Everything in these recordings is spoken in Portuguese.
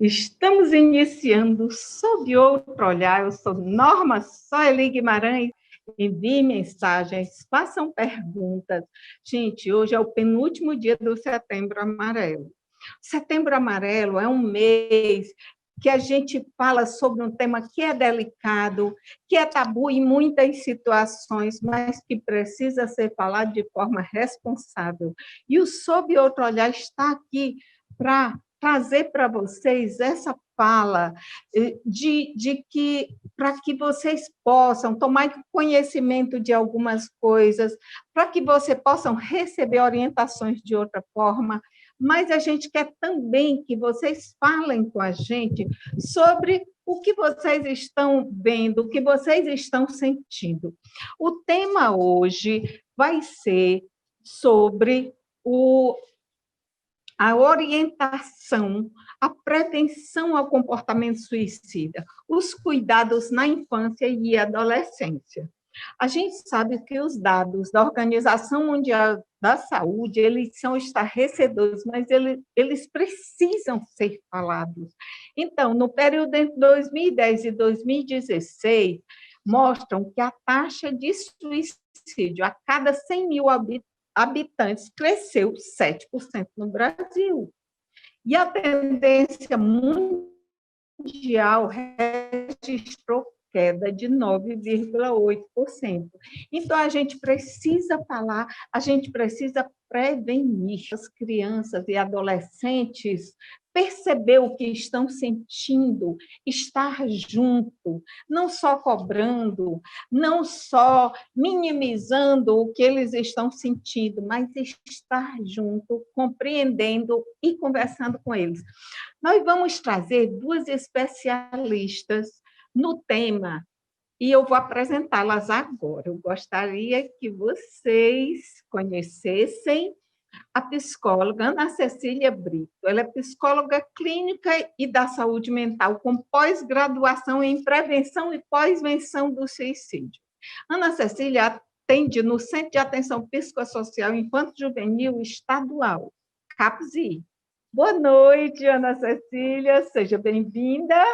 Estamos iniciando Sob Outro Olhar. Eu sou Norma Soeli Guimarães. Enviem mensagens, façam perguntas. Gente, hoje é o penúltimo dia do Setembro Amarelo. Setembro Amarelo é um mês que a gente fala sobre um tema que é delicado, que é tabu em muitas situações, mas que precisa ser falado de forma responsável. E o Sob Outro Olhar está aqui para trazer para vocês essa fala de que para que vocês possam tomar conhecimento de algumas coisas, para que vocês possam receber orientações de outra forma, mas a gente quer também que vocês falem com a gente sobre o que vocês estão vendo, o que vocês estão sentindo. O tema hoje vai ser sobre a orientação, a prevenção ao comportamento suicida, os cuidados na infância e adolescência. A gente sabe que os dados da Organização Mundial da Saúde, eles são estarrecedores, mas eles precisam ser falados. Então, no período entre 2010 e 2016, mostram que a taxa de suicídio a cada 100 mil habitantes cresceu 7% no Brasil. E a tendência mundial registrou queda de 9,8%. Então, a gente precisa falar, a gente precisa prevenir as crianças e adolescentes perceber o que estão sentindo, estar junto, não só cobrando, não só minimizando o que eles estão sentindo, mas estar junto, compreendendo e conversando com eles. Nós vamos trazer duas especialistas no tema e eu vou apresentá-las agora. Eu gostaria que vocês conhecessem a psicóloga Ana Cecília Brito. Ela é psicóloga clínica e da saúde mental, com pós-graduação em prevenção e pós-venção do suicídio. Ana Cecília atende no Centro de Atenção Psicossocial Infanto-Juvenil Estadual, CAPSI. Boa noite, Ana Cecília, seja bem-vinda.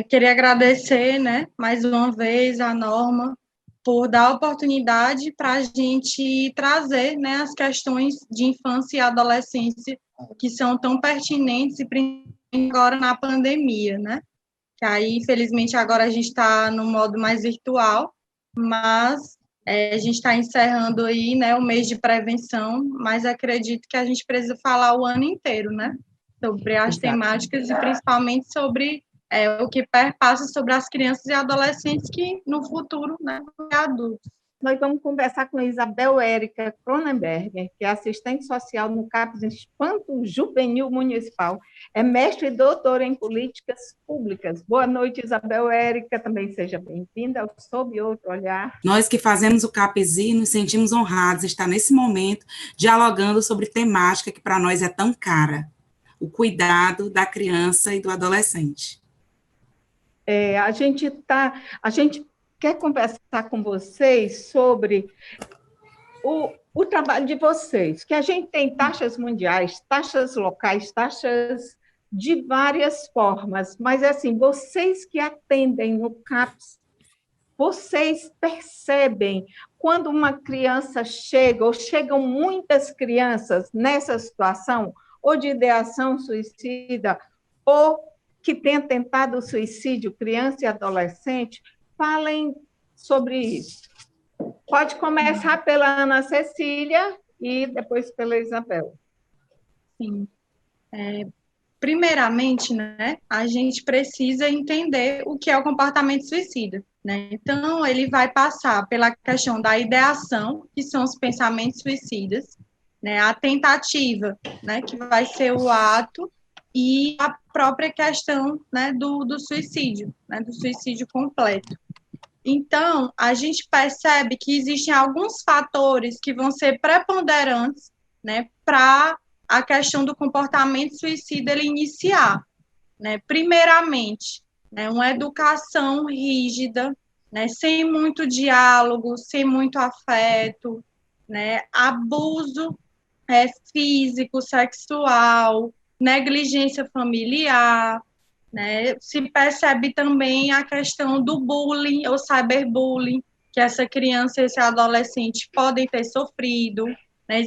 Queria agradecer, mais uma vez a Norma por dar a oportunidade para a gente trazer, as questões de infância e adolescência que são tão pertinentes e principalmente agora na pandemia, Que aí, infelizmente, agora a gente está no modo mais virtual, mas a gente está encerrando aí, o mês de prevenção, mas acredito que a gente precisa falar o ano inteiro, sobre as temáticas e principalmente sobre o que perpassa sobre as crianças e adolescentes que no futuro, vão ser adultos. Nós vamos conversar com a Isabel Érica Cronenberger, que é assistente social no CAPS Infanto Juvenil Municipal, é mestre e doutora em políticas públicas. Boa noite, Isabel Érica, também seja bem-vinda ao Sob Outro Olhar. Nós que fazemos o CAPSI nos sentimos honrados de estar nesse momento dialogando sobre temática que para nós é tão cara, o cuidado da criança e do adolescente. A gente quer conversar com vocês sobre o trabalho de vocês, que a gente tem taxas mundiais, taxas locais, taxas de várias formas, mas, assim, vocês que atendem no CAPS, vocês percebem quando uma criança chega, ou chegam muitas crianças nessa situação, ou de ideação suicida, ou que tenha tentado o suicídio, criança e adolescente, falem sobre isso. Pode começar pela Ana Cecília e depois pela Isabel. Sim. Primeiramente, a gente precisa entender o que é o comportamento suicida. Então, ele vai passar pela questão da ideação, que são os pensamentos suicidas, a tentativa, que vai ser o ato, e a própria questão do suicídio, do suicídio completo. Então, a gente percebe que existem alguns fatores que vão ser preponderantes para a questão do comportamento suicida ele iniciar. Primeiramente, uma educação rígida, sem muito diálogo, sem muito afeto, abuso físico, sexual, negligência familiar, né? Se percebe também a questão do bullying ou cyberbullying, que essa criança e esse adolescente podem ter sofrido, né?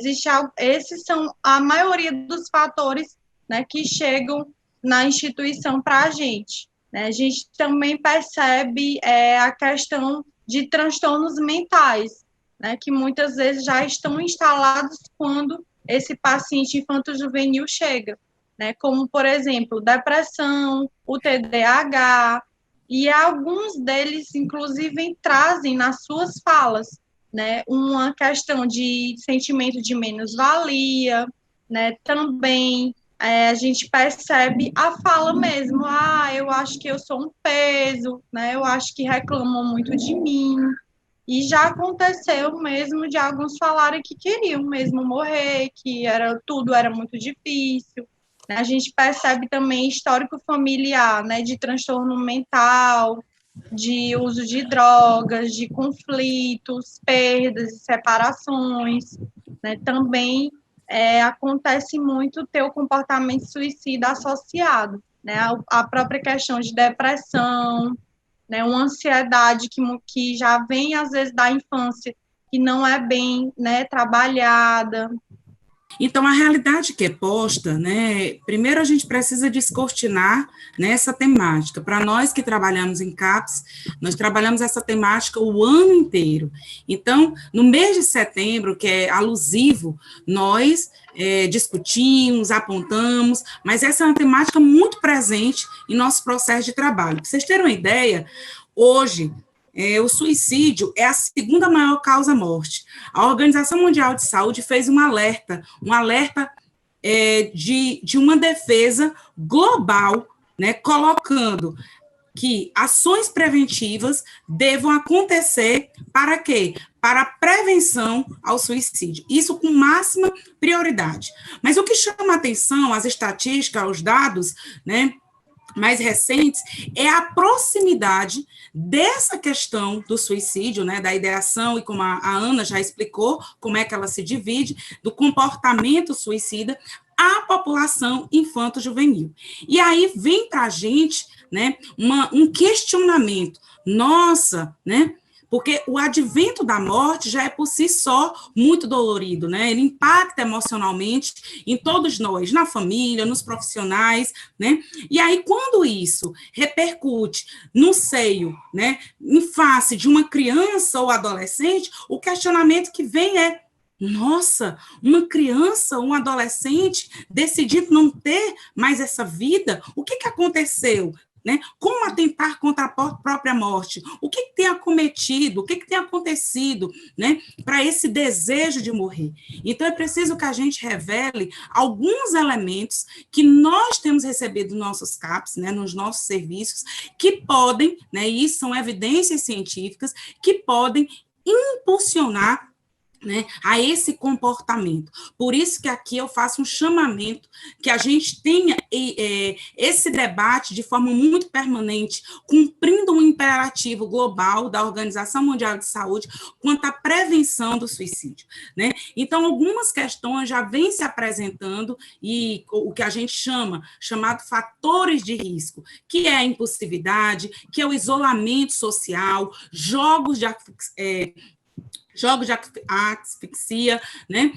Esses são a maioria dos fatores, né, que chegam na instituição para a gente, né? A gente também percebe a questão de transtornos mentais, né, que muitas vezes já estão instalados quando esse paciente infanto-juvenil chega, né, como, por exemplo, depressão, o TDAH, e alguns deles, inclusive, trazem nas suas falas, né, uma questão de sentimento de menos-valia, né, também a gente percebe a fala mesmo, eu acho que eu sou um peso, né, eu acho que reclamam muito de mim, e já aconteceu mesmo de alguns falarem que queriam mesmo morrer, que tudo era muito difícil. A gente percebe também histórico familiar, né, de transtorno mental, de uso de drogas, de conflitos, perdas e separações, né? Também acontece muito ter o comportamento suicida associado, né? A própria questão de depressão, né? Uma ansiedade que já vem, às vezes, da infância, que não é bem, né, trabalhada. Então, a realidade que é posta, né, primeiro a gente precisa descortinar, né, essa temática. Para nós que trabalhamos em CAPS, nós trabalhamos essa temática o ano inteiro. Então, no mês de setembro, que é alusivo, nós discutimos, apontamos, mas essa é uma temática muito presente em nosso processo de trabalho. Para vocês terem uma ideia, hoje, o suicídio é a segunda maior causa-morte. A Organização Mundial de Saúde fez um alerta de uma defesa global, né, colocando que ações preventivas devam acontecer para quê? Para a prevenção ao suicídio. Isso com máxima prioridade. Mas o que chama a atenção, as estatísticas, os dados, né, mais recentes, é a proximidade dessa questão do suicídio, né, da ideação, e como a Ana já explicou, como é que ela se divide, do comportamento suicida, à população infanto-juvenil. E aí vem para a gente, né, um questionamento, nossa, né, porque o advento da morte já é por si só muito dolorido, né? Ele impacta emocionalmente em todos nós, na família, nos profissionais, né? E aí, quando isso repercute no seio, né, em face de uma criança ou adolescente, o questionamento que vem é: nossa, uma criança, um adolescente decidindo não ter mais essa vida, o que aconteceu? Né? Como atentar contra a própria morte? O que tem acometido? O que tem acontecido, né, para esse desejo de morrer? Então, é preciso que a gente revele alguns elementos que nós temos recebido nos nossos CAPs, né, nos nossos serviços, que podem, né, e isso são evidências científicas, que podem impulsionar, né, a esse comportamento. Por isso que aqui eu faço um chamamento que a gente tenha esse debate de forma muito permanente, cumprindo um imperativo global da Organização Mundial de Saúde quanto à prevenção do suicídio, né? Então, algumas questões já vêm se apresentando, e o que a gente chamado fatores de risco, que é a impulsividade, que é o isolamento social, jogos de asfixia, né?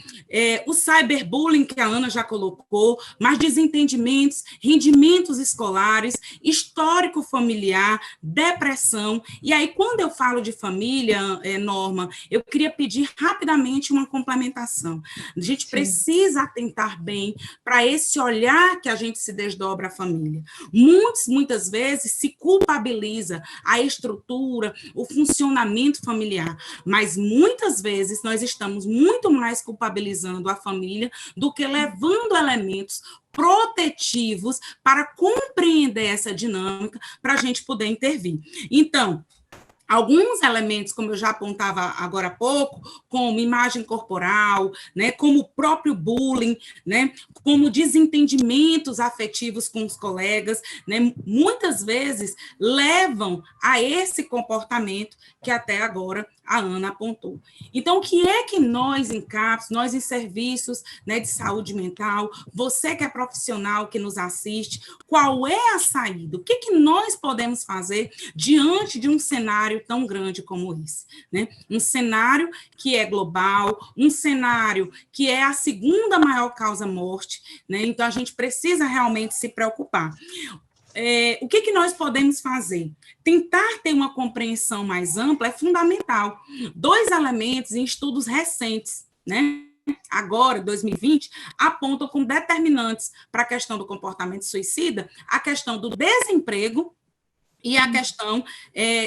O cyberbullying, que a Ana já colocou, mas desentendimentos, rendimentos escolares, histórico familiar, depressão. E aí, quando eu falo de família, Norma, eu queria pedir rapidamente uma complementação. A gente precisa atentar bem para esse olhar que a gente se desdobra à família. Muitas vezes se culpabiliza a estrutura, o funcionamento familiar, mas muitas vezes nós estamos muito mais culpabilizando a família do que levando elementos protetivos para compreender essa dinâmica, para a gente poder intervir. Então, Alguns elementos, como eu já apontava agora há pouco, como imagem corporal, né, como o próprio bullying, né, como desentendimentos afetivos com os colegas, né, muitas vezes levam a esse comportamento que até agora a Ana apontou. Então, o que é que nós em CAPS, nós em serviços, né, de saúde mental, você que é profissional que nos assiste, qual é a saída? O que que nós podemos fazer diante de um cenário tão grande como esse, né? Um cenário que é global, um cenário que é a segunda maior causa-morte, né? Então, a gente precisa realmente se preocupar. O que que nós podemos fazer? Tentar ter uma compreensão mais ampla é fundamental. 2 elementos em estudos recentes, né? Agora, 2020, apontam como determinantes para a questão do comportamento suicida a questão do desemprego e a questão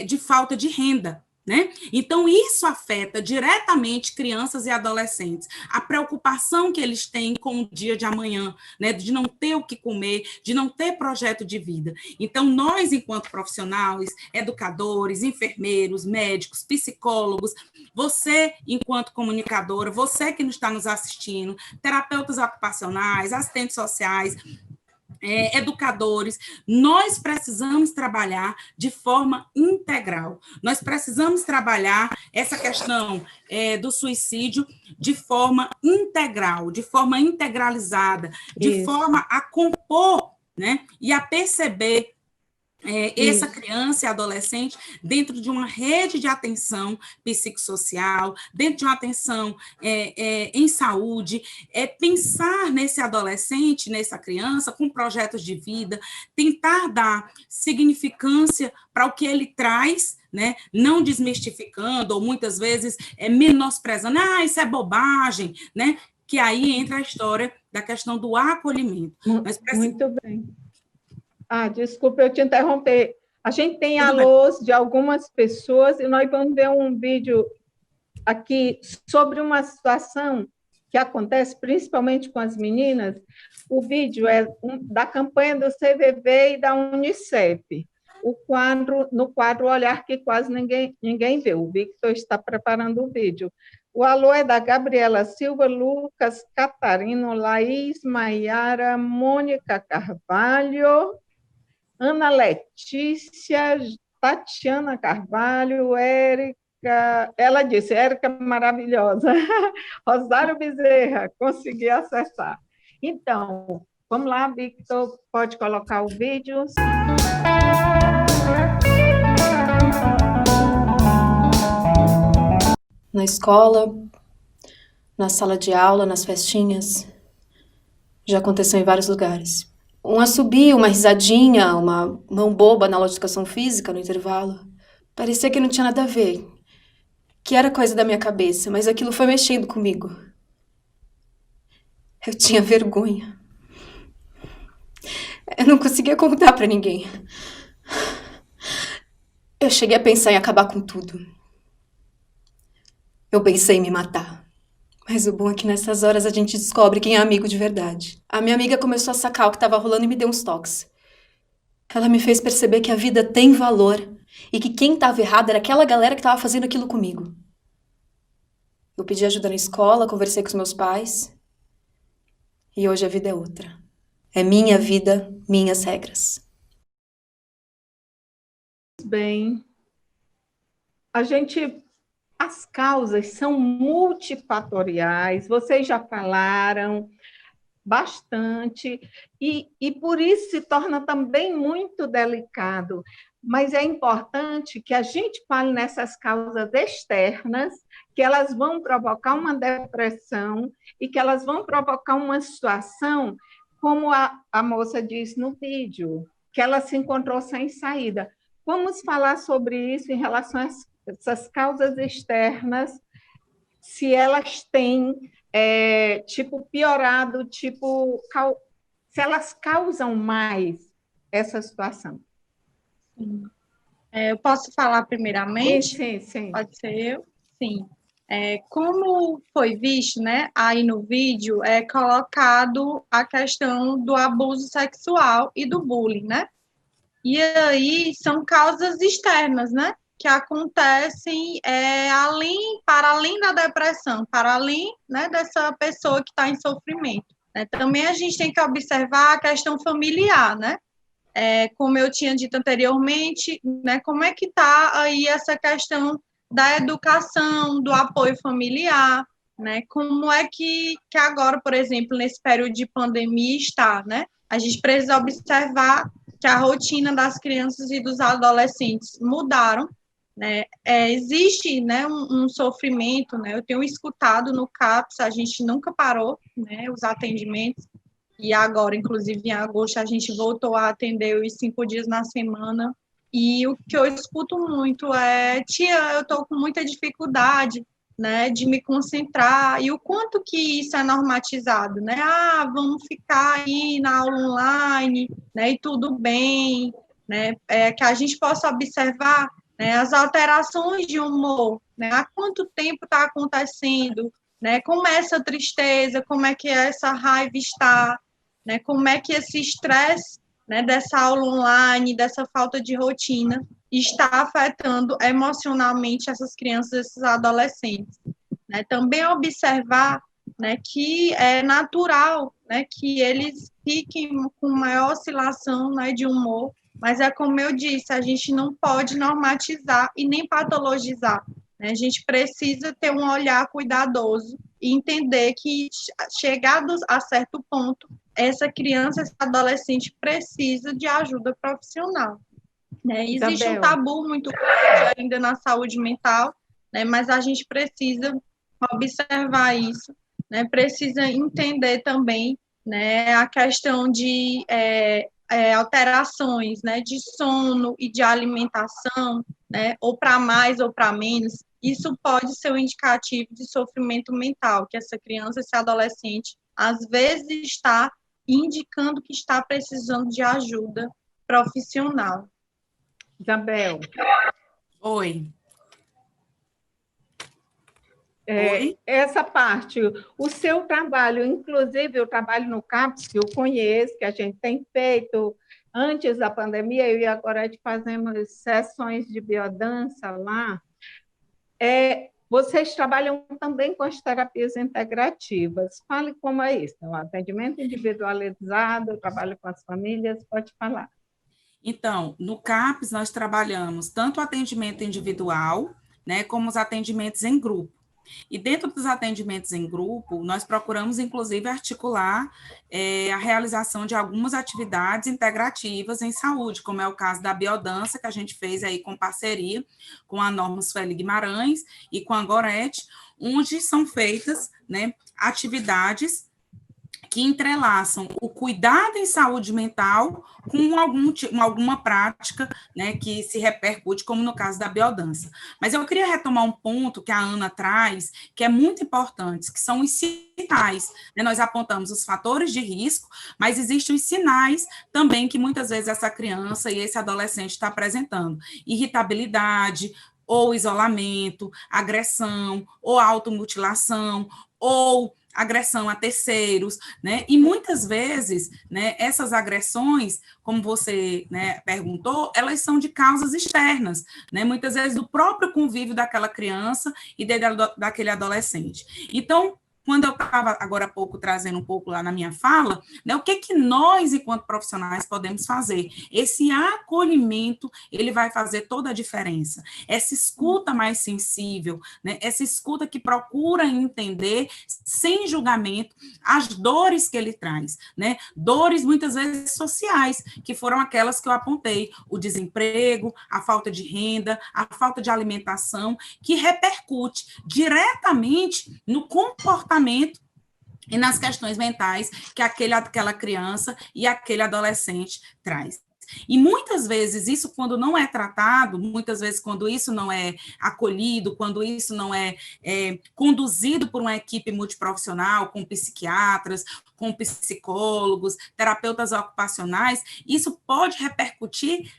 de falta de renda, né? Então, isso afeta diretamente crianças e adolescentes. A preocupação que eles têm com o dia de amanhã, né? De não ter o que comer, de não ter projeto de vida. Então, nós, enquanto profissionais, educadores, enfermeiros, médicos, psicólogos, você, enquanto comunicadora, você que está nos assistindo, terapeutas ocupacionais, assistentes sociais, educadores, nós precisamos trabalhar de forma integral. Nós precisamos trabalhar essa questão do suicídio de forma integral, de forma integralizada, de forma a compor, né, e a perceber essa criança e adolescente dentro de uma rede de atenção psicossocial, dentro de uma atenção em saúde, pensar nesse adolescente, nessa criança, com projetos de vida, tentar dar significância para o que ele traz, né? Não desmistificando, ou muitas vezes menosprezando, isso é bobagem, né? Que aí entra a história da questão do acolhimento. Muito bem. Desculpa eu te interromper. A gente tem alôs de algumas pessoas e nós vamos ver um vídeo aqui sobre uma situação que acontece principalmente com as meninas. O vídeo é da campanha do CVV e da Unicef. No quadro Olhar que quase ninguém vê. O Victor está preparando o vídeo. O alô é da Gabriela Silva, Lucas Catarino, Laís Maiara, Mônica Carvalho, Ana Letícia, Tatiana Carvalho, Érica, ela disse, Érica maravilhosa, Rosário Bezerra, consegui acessar. Então, vamos lá, Victor, pode colocar o vídeo. Na escola, na sala de aula, nas festinhas, já aconteceu em vários lugares. Um assobio, uma risadinha, uma mão boba na aula de educação física no intervalo. Parecia que não tinha nada a ver, que era coisa da minha cabeça, mas aquilo foi mexendo comigo. Eu tinha vergonha. Eu não conseguia contar pra ninguém. Eu cheguei a pensar em acabar com tudo. Eu pensei em me matar. Mas o bom é que nessas horas a gente descobre quem é amigo de verdade. A minha amiga começou a sacar o que estava rolando e me deu uns toques. Ela me fez perceber que a vida tem valor e que quem estava errado era aquela galera que estava fazendo aquilo comigo. Eu pedi ajuda na escola, conversei com os meus pais. E hoje a vida é outra. É minha vida, minhas regras. Bem, as causas são multifatoriais, vocês já falaram bastante, e por isso se torna também muito delicado, mas é importante que a gente fale nessas causas externas, que elas vão provocar uma depressão e que elas vão provocar uma situação, como a moça disse no vídeo, que ela se encontrou sem saída. Vamos falar sobre isso em relação a essas causas externas, se elas têm, piorado, se elas causam mais essa situação. Eu posso falar primeiramente? Sim. Pode ser eu? Sim. Como foi visto, né, aí no vídeo, é colocado a questão do abuso sexual e do bullying, né? E aí são causas externas, né? que acontecem para além da depressão, para além, né, dessa pessoa que está em sofrimento. Né? Também a gente tem que observar a questão familiar, né? Como eu tinha dito anteriormente, né, como é que está aí essa questão da educação, do apoio familiar, né? Como é que agora, por exemplo, nesse período de pandemia está, né? A gente precisa observar que a rotina das crianças e dos adolescentes mudaram, né? Existe, né, um sofrimento, né? Eu tenho escutado no CAPS, a gente nunca parou, né, os atendimentos, e agora, inclusive, em agosto, a gente voltou a atender os 5 dias na semana, e o que eu escuto muito é: tia, eu estou com muita dificuldade, né, de me concentrar, e o quanto que isso é normatizado, né? Ah, vamos ficar aí na aula online, né, e tudo bem, né? Que a gente possa observar, né, as alterações de humor, né? Há quanto tempo está acontecendo, né? Como é essa tristeza, como é que essa raiva está, né? Como é que esse estresse, né, dessa aula online, dessa falta de rotina, está afetando emocionalmente essas crianças, esses adolescentes. Né? Também observar, né, que é natural, né, que eles fiquem com maior oscilação, né, de humor, mas é como eu disse, a gente não pode normatizar e nem patologizar. Né? A gente precisa ter um olhar cuidadoso e entender que, chegados a certo ponto, essa criança, esse adolescente precisa de ajuda profissional. Né? Existe um tabu muito grande ainda na saúde mental, né? Mas a gente precisa observar isso, né? Precisa entender também, né, a questão de alterações, né, de sono e de alimentação, né, ou para mais ou para menos. Isso pode ser um indicativo de sofrimento mental, que essa criança, esse adolescente, às vezes está indicando que está precisando de ajuda profissional. Isabel. Oi. Oi? Essa parte, o seu trabalho, inclusive o trabalho no CAPS, que eu conheço, que a gente tem feito antes da pandemia, eu e agora a gente fazemos sessões de biodança lá. Vocês trabalham também com as terapias integrativas. Fale como é isso. O atendimento individualizado, eu trabalho com as famílias, pode falar. Então, no CAPS, nós trabalhamos tanto o atendimento individual, né, como os atendimentos em grupo. E dentro dos atendimentos em grupo, nós procuramos, inclusive, articular a realização de algumas atividades integrativas em saúde, como é o caso da biodança, que a gente fez aí com parceria com a Norma Sueli Guimarães e com a Gorete, onde são feitas, né, atividades que entrelaçam o cuidado em saúde mental com alguma prática, né, que se repercute, como no caso da biodança. Mas eu queria retomar um ponto que a Ana traz, que é muito importante, que são os sinais. Né? Nós apontamos os fatores de risco, mas existem os sinais também que muitas vezes essa criança e esse adolescente está apresentando. Irritabilidade, ou isolamento, agressão, ou automutilação, ou agressão a terceiros, né? E muitas vezes, né, essas agressões, como você, né, perguntou, elas são de causas externas, né? Muitas vezes do próprio convívio daquela criança e daquele adolescente. Então, quando eu estava agora há pouco trazendo um pouco lá na minha fala, né, o que nós, enquanto profissionais, podemos fazer? Esse acolhimento, ele vai fazer toda a diferença. Essa escuta mais sensível, né, essa escuta que procura entender, sem julgamento, as dores que ele traz, né? Dores, muitas vezes, sociais, que foram aquelas que eu apontei, o desemprego, a falta de renda, a falta de alimentação, que repercute diretamente no comportamento e nas questões mentais que aquela criança e aquele adolescente traz. E muitas vezes isso, quando não é tratado, muitas vezes quando isso não é acolhido, quando isso não é conduzido por uma equipe multiprofissional, com psiquiatras, com psicólogos, terapeutas ocupacionais, isso pode repercutir,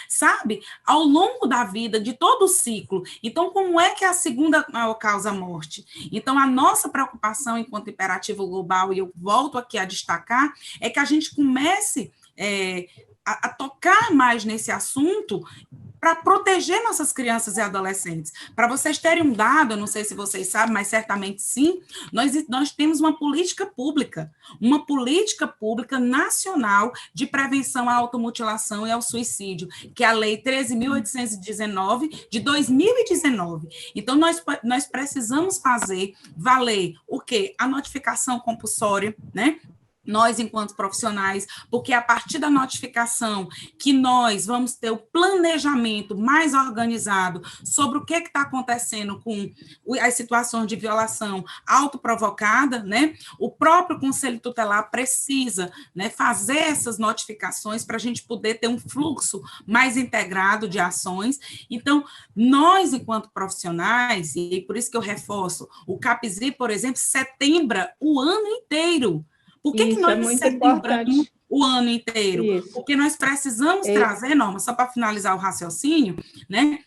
sabe, ao longo da vida, de todo o ciclo. Então, como é que a segunda causa a morte? Então, a nossa preocupação enquanto imperativo global, e eu volto aqui a destacar, é que a gente comece a tocar mais nesse assunto para proteger nossas crianças e adolescentes. Para vocês terem um dado, eu não sei se vocês sabem, mas certamente sim, nós temos uma política pública nacional de prevenção à automutilação e ao suicídio, que é a Lei 13.819, de 2019. Então, nós precisamos fazer valer o quê? A notificação compulsória, né? Nós, enquanto profissionais, porque é a partir da notificação que nós vamos ter o planejamento mais organizado sobre o que está acontecendo com as situações de violação autoprovocada, né? O próprio Conselho Tutelar precisa, né, fazer essas notificações para a gente poder ter um fluxo mais integrado de ações. Então, nós, enquanto profissionais, e por isso que eu reforço, o CAPSI, por exemplo, setembra o ano inteiro. Por que nós setembros o ano inteiro? Isso. Porque nós precisamos trazer, Norma, só para finalizar o raciocínio, né?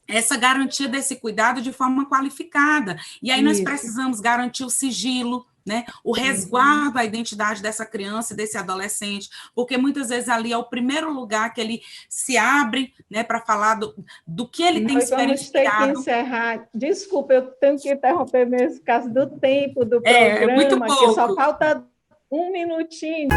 Essa garantia desse cuidado de forma qualificada. E aí nós precisamos garantir o sigilo, né? O resguardo à identidade dessa criança e desse adolescente, porque muitas vezes ali é o primeiro lugar que ele se abre, né, para falar do que ele tem experienciado. Vamos ter que encerrar. Desculpa, eu tenho que interromper mesmo por causa do tempo do programa, muito pouco. Que só falta um minutinho.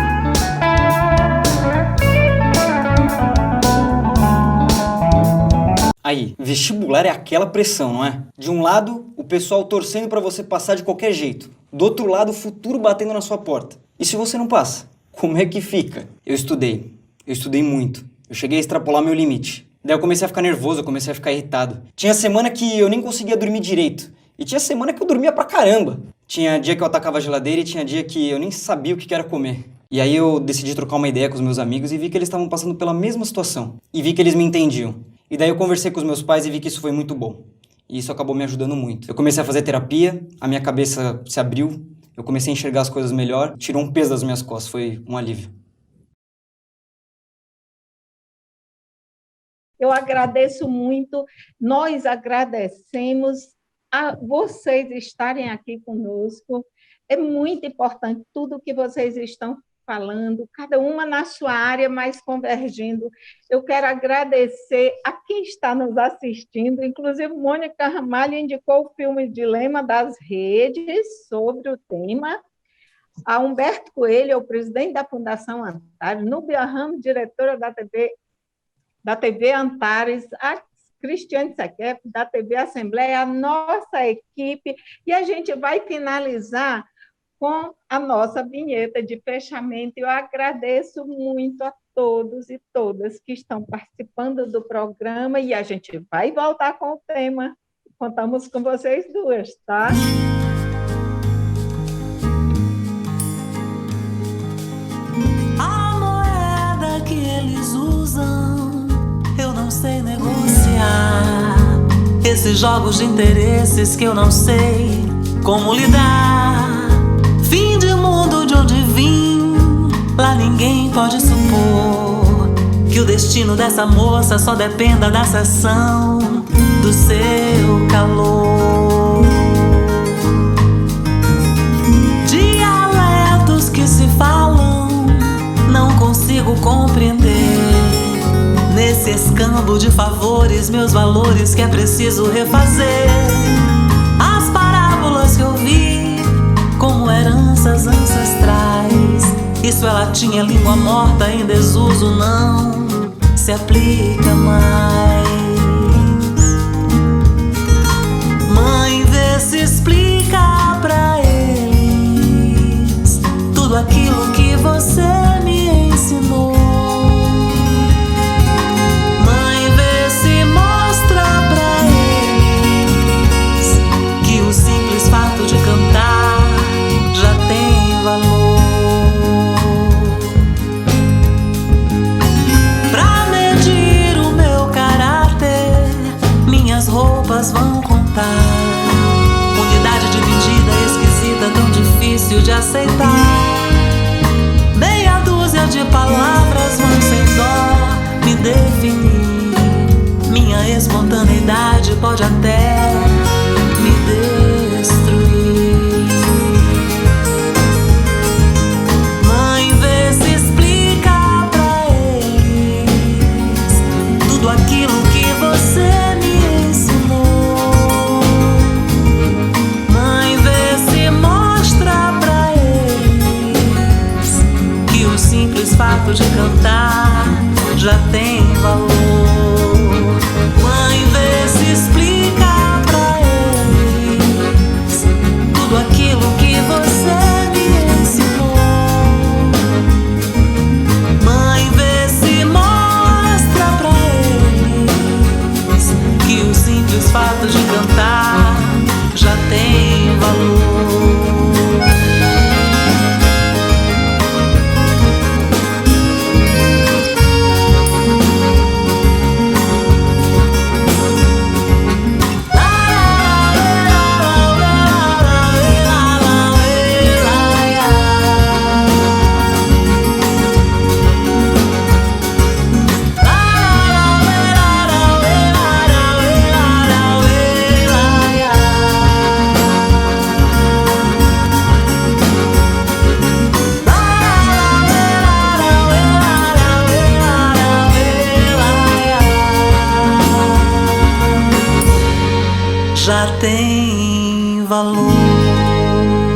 Aí, vestibular é aquela pressão, não é? De um lado, o pessoal torcendo para você passar de qualquer jeito. Do outro lado, o futuro batendo na sua porta. E se você não passa? Como é que fica? Eu estudei muito. Eu cheguei a extrapolar meu limite. Daí eu comecei a ficar nervoso, eu comecei a ficar irritado. Tinha semana que eu nem conseguia dormir direito. E tinha semana que eu dormia pra caramba. Tinha dia que eu atacava a geladeira e tinha dia que eu nem sabia o que era comer. E aí eu decidi trocar uma ideia com os meus amigos e vi que eles estavam passando pela mesma situação. E vi que eles me entendiam. E daí eu conversei com os meus pais e vi que isso foi muito bom. E isso acabou me ajudando muito. Eu comecei a fazer terapia, a minha cabeça se abriu, eu comecei a enxergar as coisas melhor, tirou um peso das minhas costas, foi um alívio. Eu agradeço muito, nós agradecemos a vocês estarem aqui conosco. É muito importante tudo que vocês estão falando, cada uma na sua área, mas convergindo. Eu quero agradecer a quem está nos assistindo, inclusive Mônica Ramalho indicou o filme Dilema das Redes sobre o tema, a Humberto Coelho, o presidente da Fundação Antares, Núbia Ramos, diretora da TV Antares, a Cristiane Sequep, da TV Assembleia, a nossa equipe, e a gente vai finalizar com a nossa vinheta de fechamento. Eu agradeço muito a todos e todas que estão participando do programa, e a gente vai voltar com o tema. Contamos com vocês duas, tá? A moeda que eles usam, eu não sei negociar. Esses jogos de interesses que eu não sei como lidar. Fim de mundo de onde vim, lá ninguém pode supor que o destino dessa moça só dependa da seção do seu calor. Dialetos que se falam, não consigo compreender. Nesse escambo de favores, meus valores que é preciso refazer. As parábolas que eu vi como heranças ancestrais, isso é latim, é língua morta em desuso, não se aplica mais. Mãe, vê se explica pra eles tudo aquilo que você me ensinou. Mãe, vê se mostra pra eles que o simples fato de cantar já tem valor. Pra medir o meu caráter, minhas roupas vão contar. Unidade de medida esquisita, tão difícil de aceitar. Meia dúzia de palavras vão sem dó me definir. Minha espontaneidade pode até me destruir. Tudo aquilo que fato de cantar já tem valor. Mãe, vê se explica pra eles tudo aquilo que você me ensinou. Mãe, vê se mostra pra eles que o simples fato de cantar já tem valor. Já tem valor.